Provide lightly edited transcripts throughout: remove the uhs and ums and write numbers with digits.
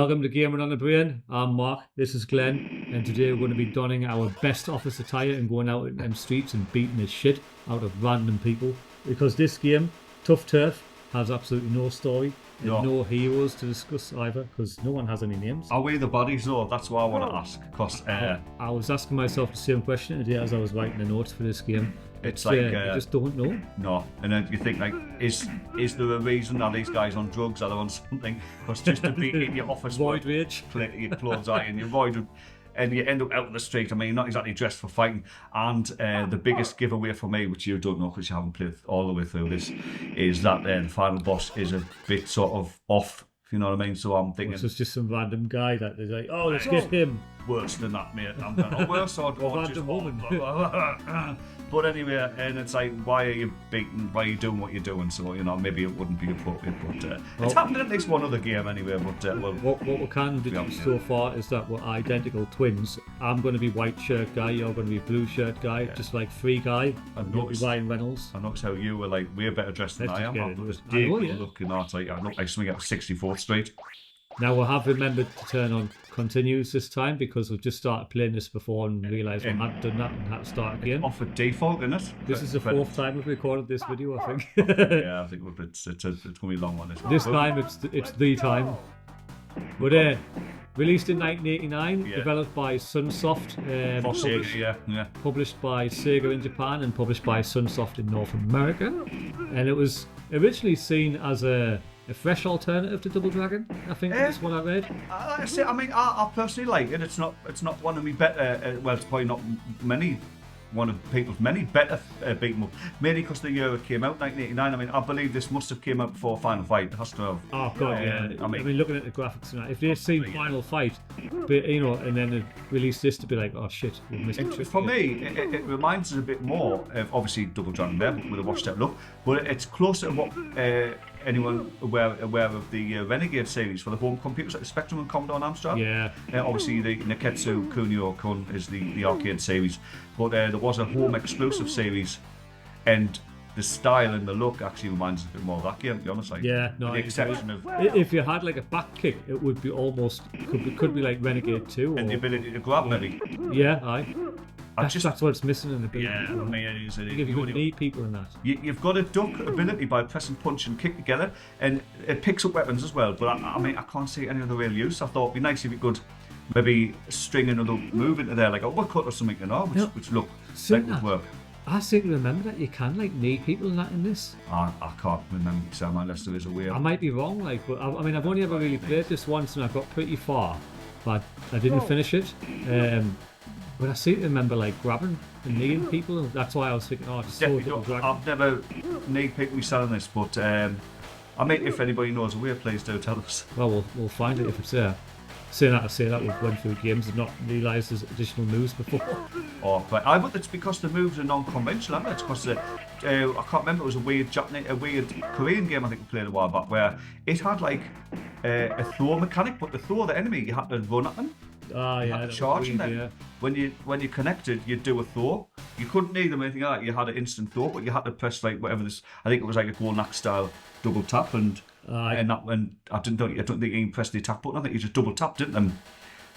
Welcome to Gaming on the Brain. I'm Mark, this is Glenn, and today we're going to be donning our best office attire and going out in them streets and beating the shit out of random people. Because this game, Tough Turf, has absolutely no story and no heroes to discuss either, because no one has any names. Are we the bodies though? That's what I want to ask. Because I was asking myself the same question today as I was writing the notes for this game. it's like I just don't know. no, and then you think like, is there a reason? Are these guys on drugs? Are they on something? Because just to be in your office, Void rage, your clothes out and you avoid, and you end up out in the street. I mean, you're not exactly dressed for fighting. And the biggest giveaway for me, which you don't know because you haven't played all the way through this, is that the final boss is a bit sort of off. If you know what I mean. So I'm thinking it's just some random guy that they're like, oh, let's get him. Worse than that, mate. I'm going, worse or random woman. But anyway, and it's like, why are you beating? Why are you doing what you're doing? So maybe it wouldn't be appropriate. But it's happened in at least one other game anyway. But what we can do so far is that we're identical twins. I'm going to be white shirt guy. You're going to be blue shirt guy. Yeah. Just like free guy. You'll be Ryan Reynolds. I noticed how you were like way better dressed than I am. I'm just looking at like I look like something out of 64th Street. Now we have remembered to turn on continues this time because we've just started playing this before and realised we hadn't done that and had to start again. Off at default, isn't it? This is the fourth time we've recorded this video, I think. Yeah, I think it's going to be a long one. This time it's the time. But released in 1989, developed by Sunsoft, published by Sega in Japan and published by Sunsoft in North America. And it was originally seen as a fresh alternative to Double Dragon, I think that's what I read. I personally like it. It's not one of me better. Well, it's probably not one of people's many better beat 'em up. Mainly because the year it came out, 1989. I mean, I believe this must have came out before Final Fight. It has to have. Oh god, yeah. I mean, looking at the graphics and that, if they'd seen Final Fight, but, and then they released this to be like, oh shit, we missed it. For me, it reminds us a bit more of obviously Double Dragon there with a washed out look, but it's closer to what. Anyone aware of the Renegade series for the home computers like the Spectrum and Commodore and Amstrad? Yeah. Obviously, the Neketsu Kunio-kun is the arcade series, but there was a home exclusive series, and the style and the look actually reminds us a bit more of that game, to be honest. Like, yeah, no. The exception of if you had like a back kick, it would be almost could be like Renegade 2. And the ability to grab, maybe. Yeah, that's what it's missing in the game. Yeah, I mean, you need people in that. You've got a duck ability by pressing punch and kick together, and it picks up weapons as well. But I mean, I can't see any other real use. I thought it'd be nice if you could maybe string another move into there, like a uppercut or something, which look like would work. I seem to remember that you can like knee people in that in this. I can't remember, so unless there is a way. I might be wrong, but I mean, I've only ever really played this once, and I got pretty far, but I didn't finish it. But I seem to remember like grabbing and kneeing people, and that's why I was thinking, it's so Double Dragon. I've never kneed people selling this, but I mean, if anybody knows a way, please do tell us. Well, we'll find it if it's there. Saying that we've went through games and not realised there's additional moves before. Oh, right. But it's because the moves are non-conventional, isn't it? It's because I can't remember. It was a weird Korean game I think we played a while back where it had like a throw mechanic, but to throw the enemy you had to run at them. You had to charge them. Then when you connected, you'd do a throw. You couldn't need them or anything like that. You had an instant throw, but you had to press like whatever this. I think it was like a Golden Axe style double tap and. I don't think you can press the attack button. I think you just double tapped it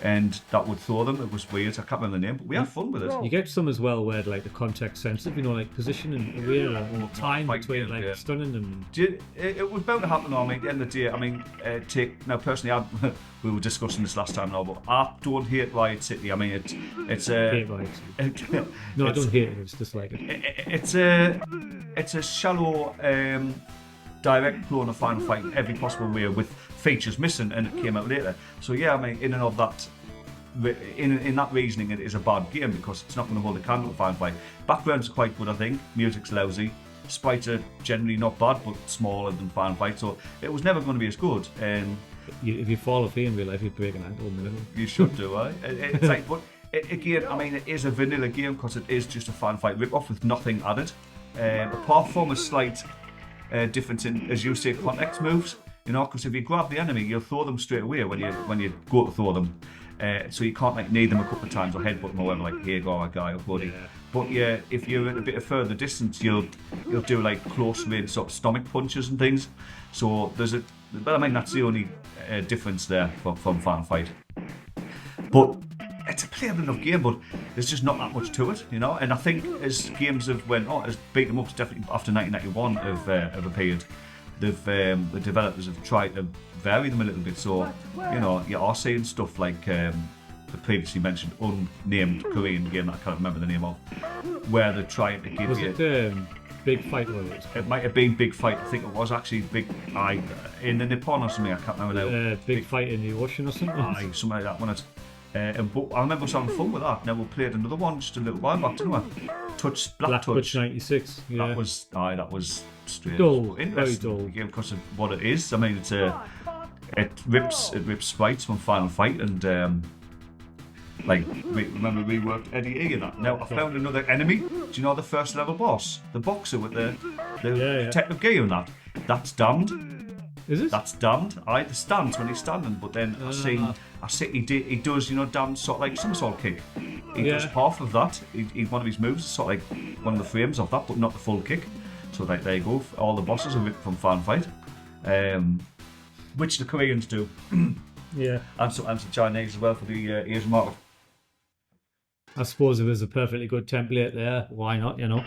and that would throw them. It was weird. I can't remember the name, but we had fun with it. You get some as well where like the context sensitive, like position and area or time between like stunning and. It was bound to happen. I mean, at the end of the day, I mean, personally, we were discussing this last time now, but I don't hate Riot City. I mean, it's hate Riot City. No, I don't hate it. It's just like it. It's a shallow. Direct clone of Final Fight in every possible way with features missing, and it came out later. So yeah, I mean, in and of that, in that reasoning, it is a bad game because it's not going to hold a candle to Final Fight. Background's quite good, I think. Music's lousy. Sprites are generally not bad, but smaller than Final Fight, so it was never going to be as good. If you fall off here in real life, you'd break an ankle in the middle. You should do, right? It's like, but again, I mean, it is a vanilla game because it is just a Final Fight rip-off with nothing added, apart from a slight. Difference in, as you say, context moves. Because if you grab the enemy, you'll throw them straight away when you go to throw them. So you can't like knee them a couple of times or headbutt them or whatever, like here go a guy or buddy. But yeah, if you're at a bit of further distance, you'll do like close range sort of stomach punches and things. So there's but I mean that's the only difference there from Final Fight. But it's a playable enough game, but there's just not that much to it, you know. And I think as games have went on, as beat 'em ups definitely after 1991 have appeared, the developers have tried to vary them a little bit. So you know, you are seeing stuff like the previously mentioned unnamed Korean game that I can't remember the name of, where they're trying to give Was you. it Big Fight? It might have been Big Fight. I think it was actually Big in the Nippon or something. I can't remember now. Big Fight in the Ocean or something. Something like that. When it's, but I remember us having fun with that. Now we played another one just a little while back, didn't we? Black Touch 96. Yeah. That was strange. Dull, Interesting very dull. game because of what it is. I mean, it rips sprites from Final Fight and. Remember we worked Eddie E in that. Now I found another enemy. Do you know the first level boss, the boxer with the protective gear and that? That's damned. Is it? That's damned. The stance when he's standing, but then I see he does damned sort of like somersault kick. He does half of that. One of his moves is sort of like one of the frames of that, but not the full kick. So there you go. All the bosses are ripped from Final Fight, which the Koreans do. Yeah. And the Chinese as well for the Asian market. I suppose if there's a perfectly good template there, why not, you know?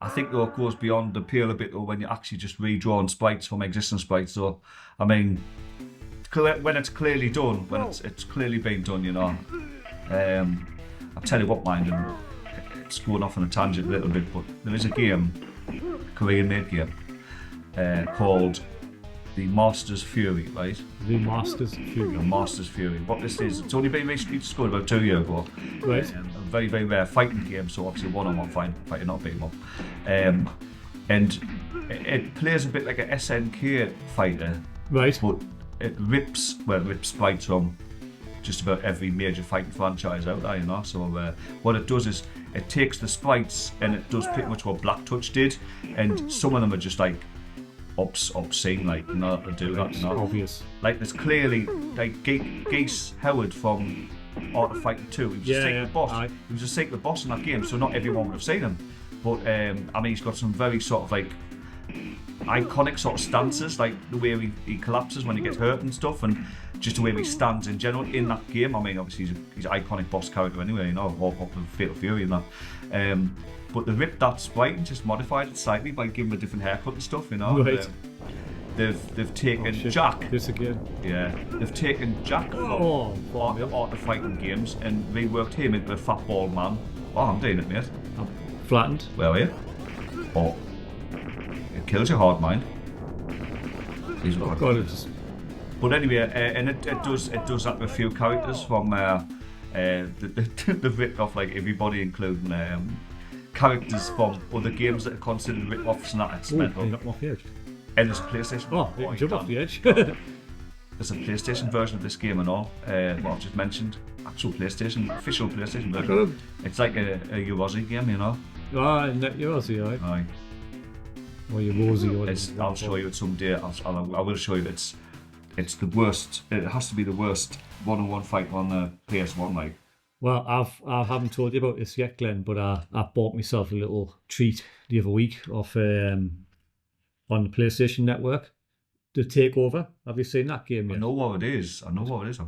I think though it goes beyond the appeal a bit though when you're actually just redrawing sprites from existing sprites. So, I mean, when it's clearly done, when it's clearly been done, you know. I'll tell you what, mind, and it's going off on a tangent a little bit, but there is a game, Korean-made game, called The Master's Fury, right? The Master's Fury. The Master's Fury. What this is, it's only been recently discovered about 2 years ago. Right. A very, very rare fighting game, so obviously one-on-one fighting, not beating up. And it plays a bit like a SNK fighter. Right. But it rips sprites from just about every major fighting franchise out there, you know. So what it does is it takes the sprites and it does pretty much what Black Touch did, and some of them are just like obscene, like, you know, to do that, you know. Obvious. Like there's clearly like Geese Howard from Art of Fighting 2. He was a secret boss. Aye. He was a secret boss in that game, so not everyone would have seen him. But I mean, he's got some very sort of like iconic sort of stances, like the way he collapses when he gets hurt and stuff, and just the way he stands in general in that game. I mean, obviously he's an iconic boss character anyway, you know, of Fatal Fury and that. But they ripped that sprite and just modified it slightly by giving him a different haircut and stuff, you know. Right. They've taken Jack. This again. Yeah, they've taken Jack from Art of Fighting games and reworked him into a fat bald man. Oh, I'm doing it, mate. I'm flattened. Where are you? Oh, it kills your hard mind. But anyway, and it does that with a few characters from they've ripped off like everybody, including characters from other games that are considered rip-offs and that. It's mental. You knocked me off the edge. And there's a PlayStation. Oh, you jump off the edge. There's a PlayStation version of this game and all. What I've just mentioned, official PlayStation version. It's like a Eurozzy game, you know. Ah, Eurozzy, aye. Aye. Or Eurozzy. I'll show you it someday. I will show you. It's the worst. It has to be the worst one-on-one fight on the PS1, like. Well, I haven't told you about this yet, Glenn, but I bought myself a little treat the other week off on the PlayStation Network. The Takeover. Have you seen that game yet? I know what it is. I've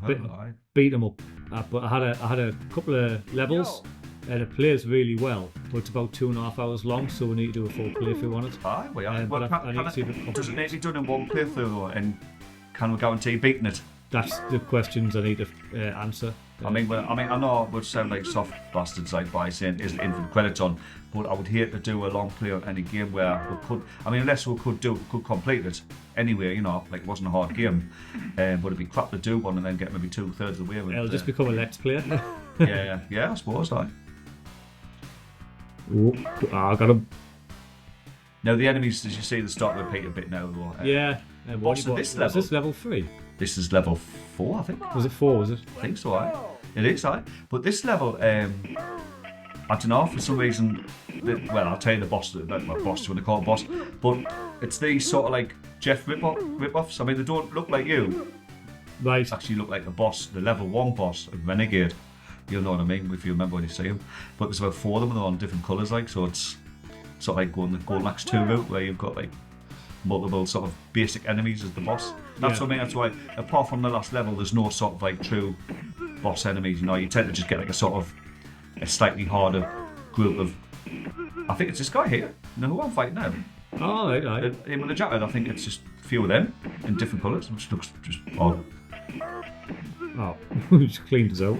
heard of it. Beat them up. But I had a couple of levels, and it plays really well. But it's about 2.5 hours long, so we need to do a full playthrough on it. Aye, we are. Does it need to be done in one playthrough, and can we guarantee beating it? That's the questions I need to answer. I mean, I know it would sound like soft bastards like by saying is infinite credits on, but I would hate to do a long play on any game where we could. I mean, unless we could complete it anyway, you know, like it wasn't a hard game, but it'd be crap to do one and then get maybe 2/3 of the way with it. It'll just become a let's play. yeah, I suppose. I got him. Now the enemies, as you see, they start to repeat a bit now. Though. Yeah. What's this level? Is this level 3? This is level 4, I think. Was it 4? Was it? I think so. Aye. It is. Aye. But this level, I don't know, for some reason. Well, I'll tell you the boss. Not my boss. You want to call it boss? But it's these sort of like Jeff rip-offs. I mean, they don't look like you. Right. They actually look like the boss, the level 1 boss of Renegade. You'll know what I mean if you remember when you see them. But there's about 4 of them and they're on different colours, like, so it's sort of like going the Golden Axe 2 route where you've got like multiple sort of basic enemies as the boss. That's what I mean. That's why, apart from the last level, there's no sort of like true boss enemies. You know, you tend to just get like a sort of a slightly harder group of. I think it's this guy here. You know who I'm fighting now? Oh, right. Him with the jacket. I think it's just a few of them in different colours, which looks just odd. Oh, just cleaned us out.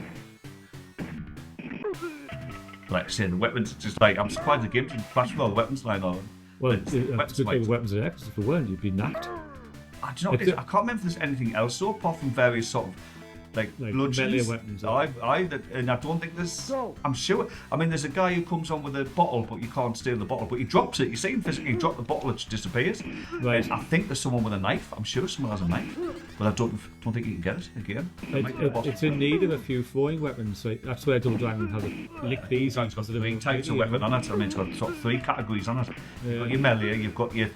Like I say, the weapons, just like, I'm surprised the game didn't flash with all the weapons lying on. Well, it's good the weapons are there, because if it weren't, you'd be knacked. I can't remember if there's anything else so apart from various sort of like bludgeons. Weapons. And I don't think there's. I'm sure. I mean, there's a guy who comes on with a bottle, but you can't steal the bottle. But he drops it. You see him physically drop the bottle, it just disappears. Right. I think there's someone with a knife. I'm sure someone has a knife, but I don't think you can get it again. It's in need of a few throwing weapons. Like, that's where Double Dragon has a lick these. It's got 3 types of weapon on it. I mean, it's got sort of 3 categories on it. You've got your melee. You've got your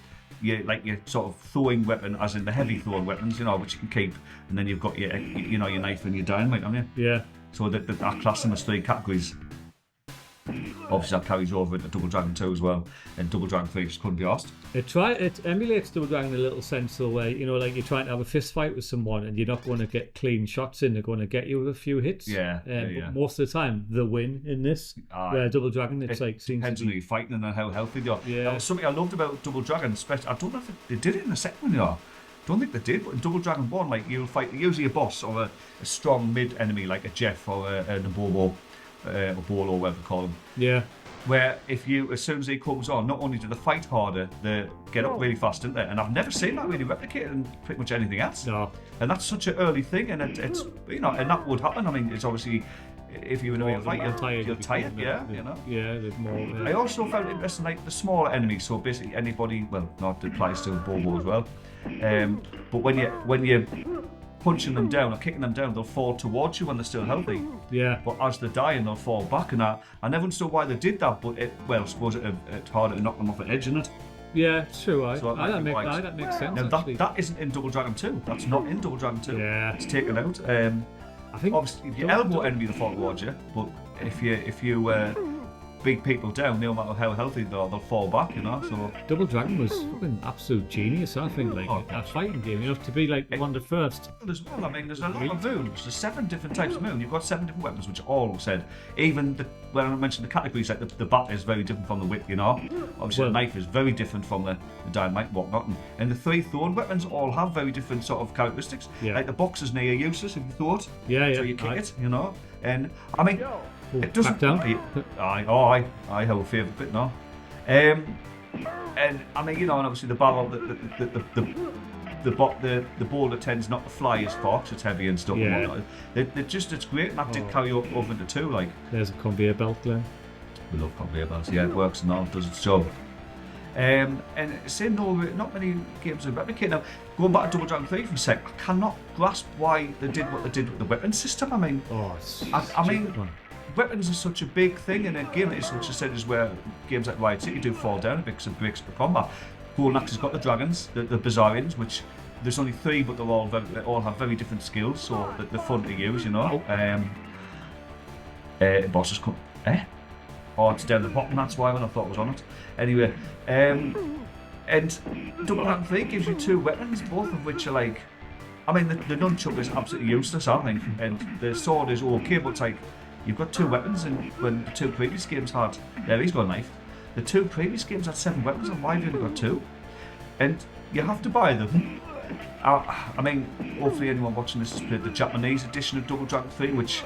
sort of throwing weapon, as in the heavy throwing weapons, you know, which you can keep, and then you've got your your knife and your dynamite, haven't you? Yeah. So that class them as 3 categories. Obviously, that carries over into Double Dragon 2 as well, and Double Dragon 3 just couldn't be asked. It emulates Double Dragon in a little sense, though, where, you know, like you're trying to have a fist fight with someone and you're not going to get clean shots in, they're going to get you with a few hits. But most of the time, the win in this, where Double Dragon, it's like... Depends on who you're fighting and how healthy they are. Yeah. That was something I loved about Double Dragon, especially, I don't know if they did it in the second one, you know. I don't think they did, but in Double Dragon 1, like, you'll fight usually a boss or a strong mid-enemy, like a Jeff or a Nabobo, or Bolo, or whatever they call him. Yeah. Where as soon as he comes on, not only do they fight harder, they get up really fast, don't they? And I've never seen that really replicated in pretty much anything else. No. And that's such an early thing, and it's, you know, and that would happen. I mean, it's obviously, if you were in a fight, you're tired, you know? Yeah, there's more. I also found it interesting, like, the smaller enemies, so basically anybody, well, not it applies to Bobo as well, but when you're punching them down or kicking them down, they'll fall towards you when they're still healthy. Yeah. But as they're dying, they'll fall back, and I never understood why they did that, but I suppose it's harder to knock them off the edge, isn't it? Yeah, it's true. That makes sense. Now, that isn't in Double Dragon 2. That's not in Double Dragon 2. Yeah. It's taken out. I think obviously, if you elbow enemy, they'll fall towards you, but if you beat people down, no matter how healthy they are, they'll fall back, you know. So Double Dragon was fucking absolute genius, I think, like a fighting game, you know, to be like one of the first. As well, I mean, there's a lot of moons. There's 7 different types of moon. You've got 7 different weapons, which all said. Even when I mentioned the categories, like the bat is very different from the whip, you know. Obviously, the knife is very different from the dynamite, whatnot. And the 3 thrown weapons all have very different sort of characteristics. Yeah. Like the box is near useless if you throw it. Yeah. So you kick it, you know. And I mean, it doesn't. Back down. I have a favourite bit now. And I mean, you know, and obviously the barrel, the boulder tends not to fly as far because it's heavy and stuff. Yeah. And whatnot. It's great, and that did carry over into 2. Like, there's a conveyor belt, Glenn. we love conveyor belts. Yeah, it works and all, does its job. And saying no, not many games are replicated. Now, going back to Double Dragon 3 for a sec, I cannot grasp why they did what they did with the weapon system. I mean, I mean, weapons are such a big thing in a game. It's such a set is where games like Riot City do fall down because it breaks the combat. Golden Axe has got the dragons, the Bizarrians, which there's only 3, but they all have very different skills, so they're fun to use, you know. Bosses come. Oh, it's down the bottom, that's why when I thought it was on it. Anyway, and Double Dragon 3 gives you 2 weapons, both of which are like, I mean, the nunchuck is absolutely useless, I think, and the sword is okay, but it's like, you've got 2 weapons, and when the 2 previous games had, there he's got a knife, the 2 previous games had 7 weapons, and why have you only got 2? And you have to buy them. I mean, hopefully anyone watching this has played the Japanese edition of Double Dragon 3, which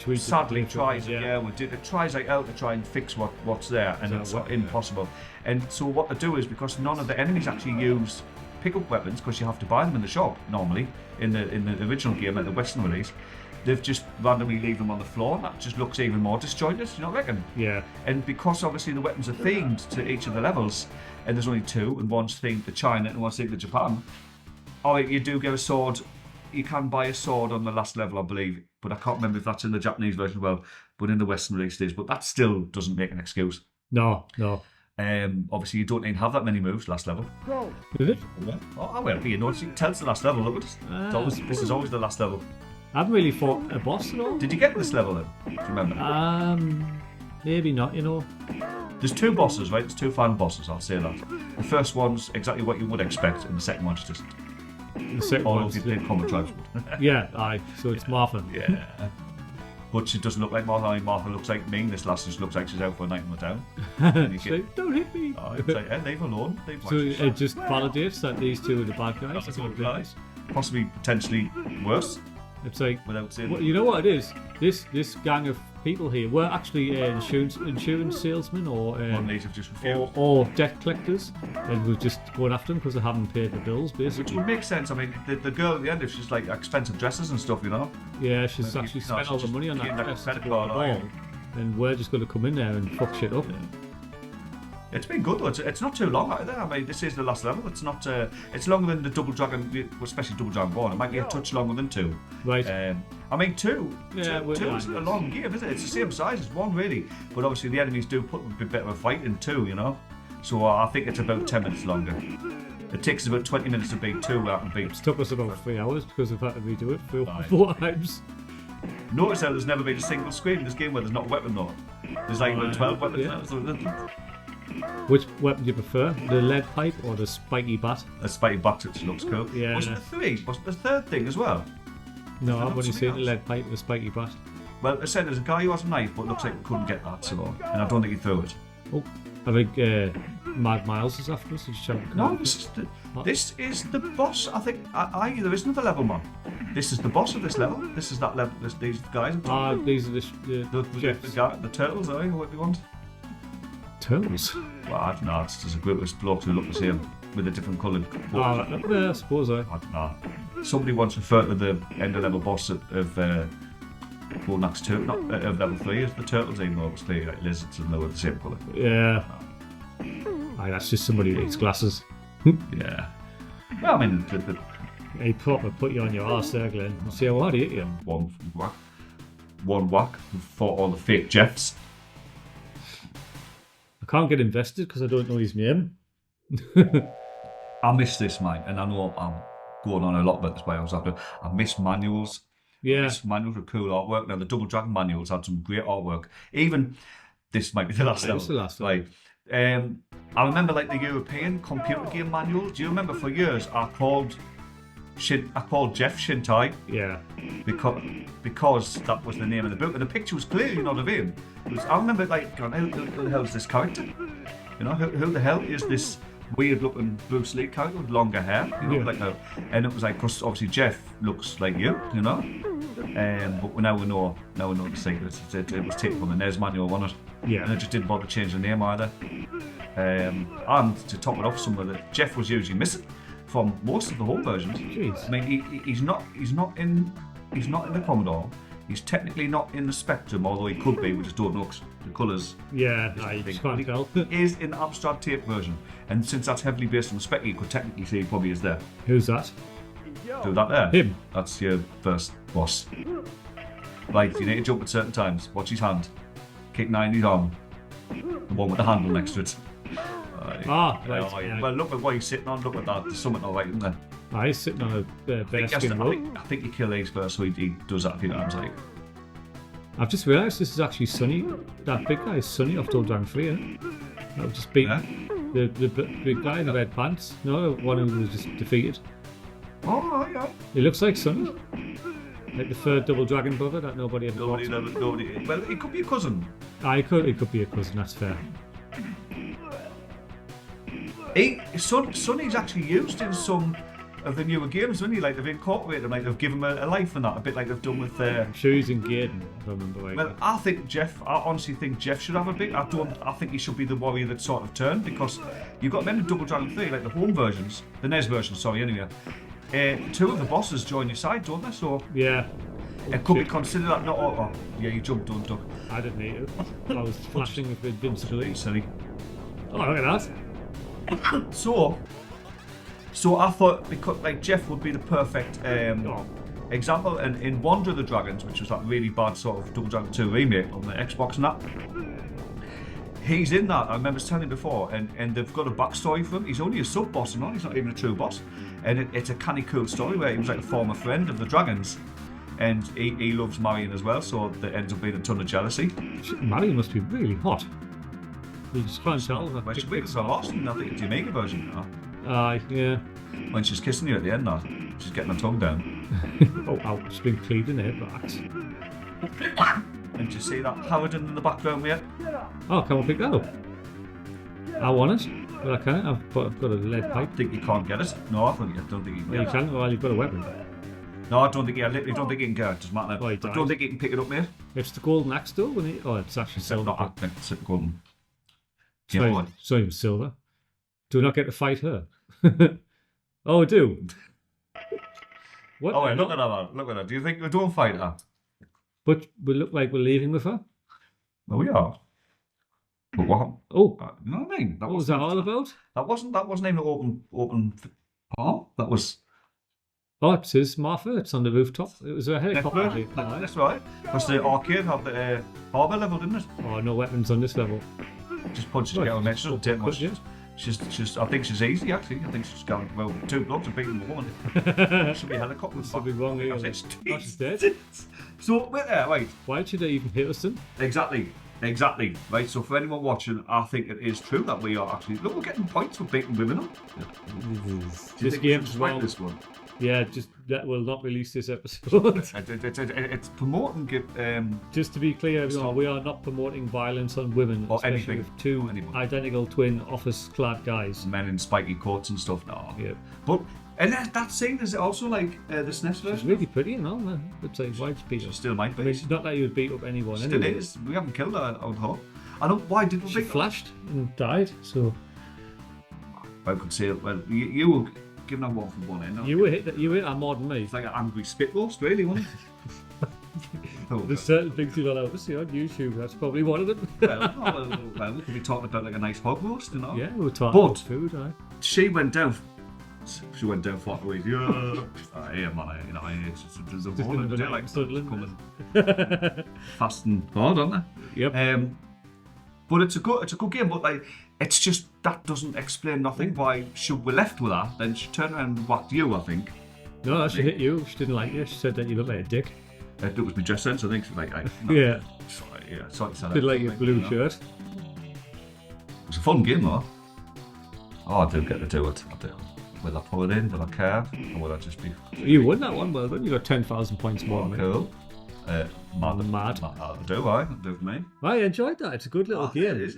we sadly tries it tries like out to try and fix what's there, and it's impossible. And so what they do is, because none of the enemies actually use pickup weapons, because you have to buy them in the shop normally in the original game at the Western release, they've just randomly leave them on the floor, and that just looks even more disjointed, you know, reckon? Yeah. And because obviously the weapons are themed to each of the levels, and there's only 2, and one's themed to China and one's themed to Japan, you do get a sword. You can buy a sword on the last level, I believe, but I can't remember if that's in the Japanese version as well, but in the Western release it is, but that still doesn't make an excuse. No. Obviously you don't even have that many moves last level. Is it? Oh, well, you know, it tells the last level, look at this. This is always the last level. I haven't really fought a boss at all. Did you get this level then? Do you remember? Maybe not, you know. There's 2 bosses, right? There's 2 final bosses, I'll say that. The first one's exactly what you would expect, and the second one's just... The second all one's of the common tribes. Yeah, aye. So it's Martha. Yeah. But she doesn't look like Martha. I mean, Martha looks like me. This lass just looks like she's out for a night on the town. And you She's like, don't hit me. oh, it's like, hey, leave her alone. So it just validates that these two are the bad guys. That's all guys. Possibly, potentially worse, It's like, without saying. well, you know what it is? This gang of people here were actually insurance salesmen or Mondays have just refused. or debt collectors, and we're just going after them because they haven't paid the bills, Which basically. would make sense. I mean, the girl at the end, if she's like expensive dresses and stuff, you know. Yeah, she's Well, actually no, spent she's all the just money on getting that that dress credit to go to the card, aye. ball, and we're just going to come in there and fuck shit up. It's been good though. It's not too long either. I mean, this is the last level. It's not. It's longer than the Double Dragon, especially Double Dragon 1. It might be a touch longer than 2. Right. I mean, 2. Yeah, 2 isn't a long game, is it? It's the same size as 1, really. But obviously, the enemies do put a bit better of a fight in 2, you know. So I think it's about 10 minutes longer. It takes about 20 minutes to beat 2 out and beat. It's took us about 3 hours because we've had to redo it Aye. 4 times. Notice how there's never been a single screen in this game where there's not a weapon though. There's like about 12 weapons yeah. now. So Which weapon do you prefer? The lead pipe or the spiky bat? a spiky box which looks cool. Yeah. Wasn't the 3? Wasn't the 3rd thing as well? No, that I've only something seen the else? lead pipe and the spiky bat. Well, I said there's a guy who has a knife, but looks like he couldn't get that, so and I don't think he threw it. Oh, I think Mad Miles is after us. He's trying to No, this is the boss. I think there is another level, man. This is the boss of this level. This is that level. These guys. These are The turtles, what do you want? turtles. Well, I don't know. It's just a group of blokes who look the same with a different coloured. Yeah, I suppose I. I don't know. Somebody once referred to the end of level boss of Golden Axe 2, not of level 3, as the turtles, even though it was clearly like lizards and they were the same colour. Yeah. Aye, that's just somebody who eats glasses. Yeah. Well, I mean, He proper put you on your arse there, Glenn. You see how hard he hit you? one whack for all the fake Jeffs. I can't get invested because I don't know his name. I miss this, mate, and I know I'm going on a lot about this by I miss manuals. Yeah. This manuals were cool artwork. Now the Double Dragon manuals had some great artwork. Even this might be the last It's level. the last one. Like, I remember like the European computer game manuals. Do you remember for years I called Jeff Shintai Yeah. because that was the name of the book, and the picture was clearly not of him. I remember like going, who the hell is this character? You know, who the hell is this weird-looking Bruce Lee character with longer hair? You know, Yeah. like and it was like, cause obviously Jeff looks like you know. But now we know the secret. It was taken from the NES manual, wasn't it? Yeah. And it just didn't bother changing the name either. And to top it off, some of the Jeff was usually missing from most of the home versions. Jeez. I mean, he's not in the Commodore. He's technically not in the Spectrum, although he could be. We just don't know 'cause the colours. Yeah, is I the thing. just can't tell. He is in the Amstrad tape version, and since that's heavily based on the Spec, you could technically say he probably is there. Who's that? Do that there. Him. That's your first boss. Right, you need to jump at certain times. Watch his hand. Kick 90 arm. The one with the handle next to it. Right. Oh, Yeah. well, look at what he's sitting on. Look at that. There's something not right, isn't there? He's sitting on a bearskin rug. I think you kill these first, so he does that a few times. Like, I've just realised this is actually Sonny. That big guy is Sonny off Double Dragon 3, eh? I've just beat Yeah. the big guy in the red pants. No, the one who was just defeated. oh, yeah. He looks like Sonny. Like the third Double Dragon brother that nobody ever Nobody. got. Well, he could be a cousin. He could be a cousin, that's fair. Sonny's actually used in some of the newer games, isn't he? Like they've incorporated him, like they've given him a life and that, a bit like they've done with. I'm sure he's in Gaiden, if I remember right. Well, I honestly think Jeff should have a bit. I think he should be the warrior that sort of turned, because you've got them in Double Dragon 3, like the home versions, the NES version, sorry, anyway. Two of the bosses join your side, don't they? So Yeah. it could be considered that not. Oh, yeah, you jumped, don't duck. I didn't need it. I was flashing with invincibility. Silly. Oh, look at that. So I thought, because like Jeff would be the perfect example, and in Wander of the Dragons, which was that really bad sort of Double Dragon 2 remake on the Xbox and that, he's in that. I remember telling him before, and they've got a backstory for him. He's only a sub boss and all. He's not even a true boss, and it's a canny cool story where he was like a former friend of the dragons, and he loves Marion as well, so there ends up being a ton of jealousy. Marion must be really hot. You just can't tell. Well, she's waiting for Austin, I think, the Jamaica version, you know. Yeah. When she's kissing you at the end, now, she's getting her tongue down. Oh, ow, it's been cleaned in there, but... And do you see that Paladin in the background there? Oh, can I pick that up? I want it, but I can't. I've got a lead I pipe. think you can't get it. No, I don't think you can Well, get you it. can, well, you've got a weapon. No, I literally don't think you can get it. It doesn't matter. Oh, he I died. don't think you can pick it up, mate. It's the golden axe though, when it... Oh, it's actually silver. Not acting, it's golden. Sorry, Yeah, it's not even silver. Do I not get to fight her? Oh, I do. What? Oh, wait, look at that. Look at that. Do you think we don't fight her? But we look like we're leaving with her. Well, we are. But what? Oh, You know what I mean? what was that all about? That wasn't even an open palm. That was. Oh, it says Martha. It's on the rooftop. It was a helicopter. actually. That's right. Because the arcade had the harbour level, didn't it? Oh, no weapons on this level. Just punches Right. together next to it. Take much. Yeah. She's. I think she's easy actually. I think she's going well. Two blocks and beating the woman. Should be a helicopter. Something wrong here. Because it's- Oh, she's dead. So wait there. Wait. Why should they even hit us then? Exactly. Right. So for anyone watching, I think it is true that we are actually. Look, we're getting points for beating women up. Do you This think we game should as well. rank this one. Yeah, just that will not release this episode. It's promoting. Just to be clear, everyone, we are not promoting violence on women, Or especially anything. with two Anyone. identical twin office-clad guys. Men in spiky coats and stuff. No. Yeah, But and that scene is also like the SNES it's version. really pretty, you know. Man. It's like why beat It us? still might I be. mean, it's not that you would beat up anyone. Still Anyway. is. We haven't killed her, I would hope. I know why did we She think flashed and died, so I could say well you were giving her one for one end. you hit her more than me. It's like an angry spit roast, really, wasn't it? There's certain things you're not able to see on YouTube. That's probably one of them. well, we could be talking about like a nice hog roast, you know. Yeah, we're talking But- about food. Aye. She went down. She went down flat away. Yeah. Yeah, man. There's a whole another day night like in Sunderland. coming fast and hard, aren't they? Yep. But it's a good game. But like, it's just that doesn't explain nothing. Why should we left with her? Then she turned around and whacked you. I think No, she hit you. She didn't like you. She said that you looked like a dick. it was my dress sense. I think she's like, Yeah. sorry, yeah, sorry. Didn't like your blue shirt. It was a fun game though. Oh, I do get to do it. I do. Will I pull it in? Will I care? Or will I just be You won that one, well done. You got 10,000 points more than me. cool? Mad. I do for me. I enjoyed that. It's a good little game. It's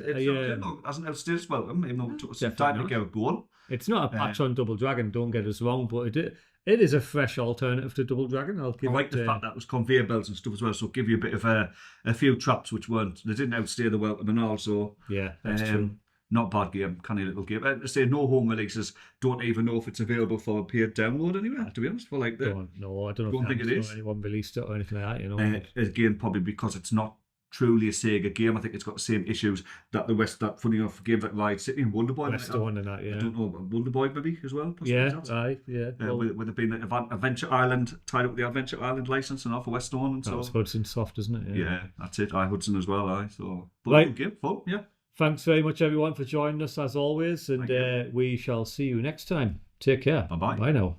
hasn't outstayed its welcome, even though it took us some time to Definitely get it going. It's not a patch on Double Dragon, don't get us wrong, but it is a fresh alternative to Double Dragon. I'll give I like it. the fact that it was conveyor belts and stuff as well, so give you a bit of a few traps which they didn't outstay the welcome and also Yeah, that's true. not bad game, canny little game. I say no home releases, don't even know if it's available for paid download anywhere, to be honest, for like the No, I don't know don't if think it Amazon is. or anyone released it or anything like that, you know. again probably because it's not truly a Sega game. I think it's got the same issues that funny enough games like Ride City and Wonder Boy. West Dawn and that, I yeah. don't know, Wonder Boy maybe as well. possibly, Yeah, is that? aye, yeah. Well, With it being Adventure Island, tied up with the Adventure Island license and off of West Dawn and that so. was Hudson Soft, isn't it? Yeah, that's it. Hudson as well, so. But Right. good game, fun, yeah. Thanks very much, everyone, for joining us as always, and Thank you. we shall see you next time. Take care. Bye-bye. Bye now.